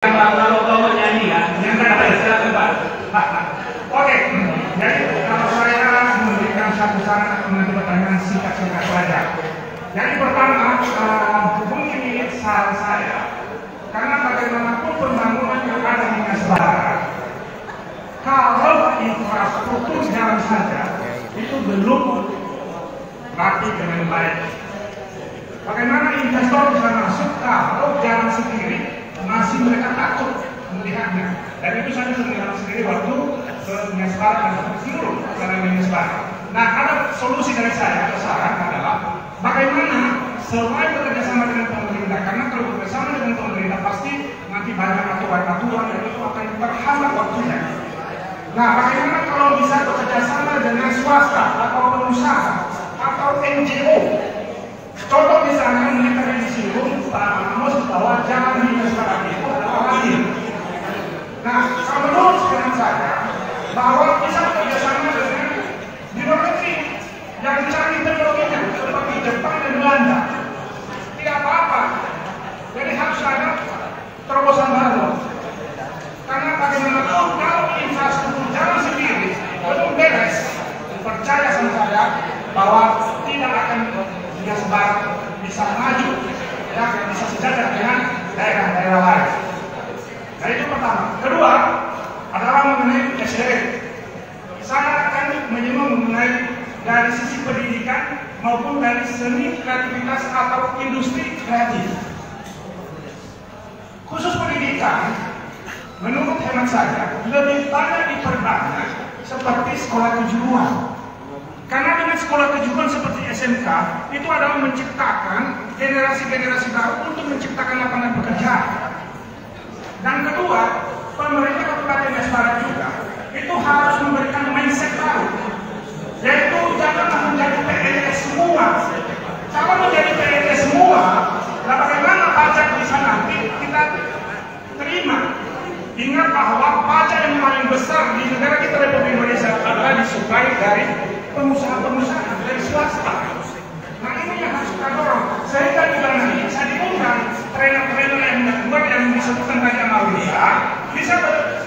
Kalau kau nyanyi ya, yang kata silakan. Oke, jadi kalau saya memberikan satu saran atau nanti pertanyaan singkat-singkat saja. Yang pertama, mungkin ini saran saya, karena bagaimanapun pembangunan yang ada di Nasbara, kalau infrastruktur jalan saja itu belum rapi dengan baik. Bagaimana investor bisa masuk kalau jalan sendiri? Masih mereka takut melihatnya, dan itu saya sudah sendiri waktu ke Nasbara dan seluruh jalan Nasbara. Nah, ada solusi dari saya atau saran adalah bagaimana selain bekerja sama dengan pemerintah, karena kalau bekerja sama dengan pemerintah pasti nanti banyak aturan-aturan dan itu akan terhambat waktunya. Nah, bagaimana kalau bisa bekerja sama dengan swasta atau pengusaha atau NGO? Contoh misalnya mereka di sini, Pak Amos bahwa jalan di Nasbara itu adalah adil. Nah, kalau menurut sekarang saya, bahwa bisa bekerjasama dengan di luar negeri yang mencari teknologinya seperti Jepang dan Belanda, tidak apa-apa. Jadi harus ada terobosan baru. Karena bagaimanapun kalau infrastruktur jalan sendiri belum beres, percaya sama saya bahwa tidak akan Nasbara bisa maju, ya, bisa sejajar dengan daerah-daerah lain. Nah, itu pertama. Kedua adalah mengenai SDM. Saya akan menyimak mengenai dari sisi pendidikan maupun dari seni kreativitas atau industri kreatif. Khusus pendidikan, menurut hemat saya lebih banyak diperbanyak seperti sekolah kejuruan. Karena dengan sekolah kejuruan seperti SMK itu adalah menciptakan generasi-generasi baru untuk menciptakan lapangan pekerjaan. Dan kedua, pemerintah Kabupaten Nasbara juga itu harus memberikan mindset baru, yaitu janganlah menjadi PNS semua. Kalau menjadi PNS semua, nah bagaimana pajak bisa nanti kita terima? Ingat bahwa pajak yang paling besar di negara kita Republik Indonesia adalah disuplai dari pengusaha-pengusaha dari swasta. Nah, ini yang harus kita dorong. Sehingga juga nanti bisa diundang trainer-trainer yang disebutkan tadi Amalia bisa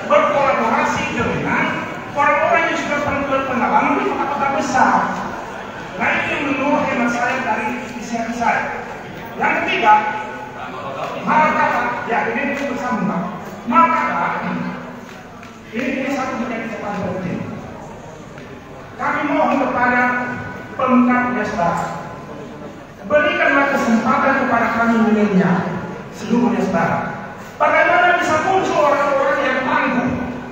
berkolaborasi dengan orang-orang yang sudah berpengalaman di kota-kota besar. Nah, ini menurut hemat saya dari visi saya. Yang ketiga, maka ya ini bersama. Maka ini satu menjadi catatan penting. Kami mohon kepada pemkab Nasbara, berikanlah kesempatan kepada kami milenial seluruh Nasbara. Bagaimana bisa muncul orang-orang yang tangguh,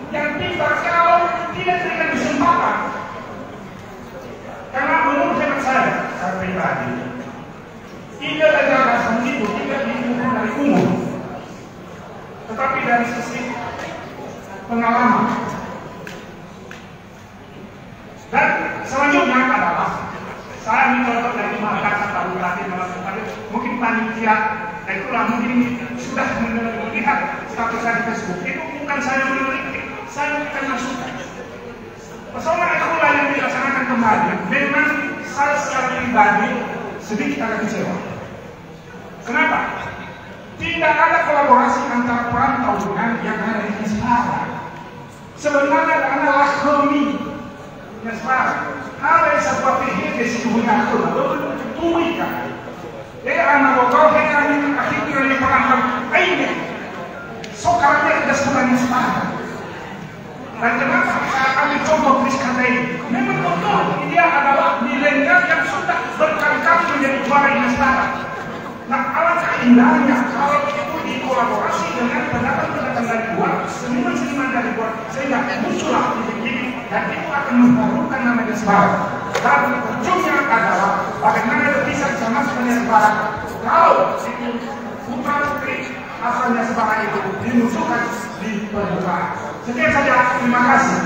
yang pintar kalau tidak diberikan kesempatan? Karena menurut hemat saya pribadi, tidak ada gagasan itu tidak diukur dari umur, tetapi dari sisi pengalaman. Dan selanjutnya adalah saya mencontoh dari Makassar tahun terakhir mungkin panitia, itulah mungkin sudah melihat status saya di Facebook. Itu bukan saya meneliti, saya memberikan masukan. Pesona itulah yang dilaksanakan kemarin. Memang saya secara pribadi sedikit agak kecewa. Kenapa? Tidak ada kolaborasi antara perantau dengan yang ada di Nasbara. Sebenarnya adalah kami Nasbara ada sebuah pihak di situ mengatur, lalu tuikan. Jadi anak kau hendak akhirnya yang perangkat ini, sokarnya tidak sebuah Nasbara. Dan kenapa saya ambil contoh Prisca ini? Memang betul dia adalah milenial yang sudah berkali-kali menjadi juara di Nasbara. Nah, alangkah indahnya kalau itu dikolaborasi dengan pendatang-pendatang dari luar, seniman-seniman dari luar, sehingga muncullah titik-titik dan itu akan membarukan nama Nasbara. Dan ujungnya adalah bagaimana bisa masuk ke Nasbara kalau itu putra putri asal Nasbara itu dimunculkan di permukaan. Sekian saja, terima kasih.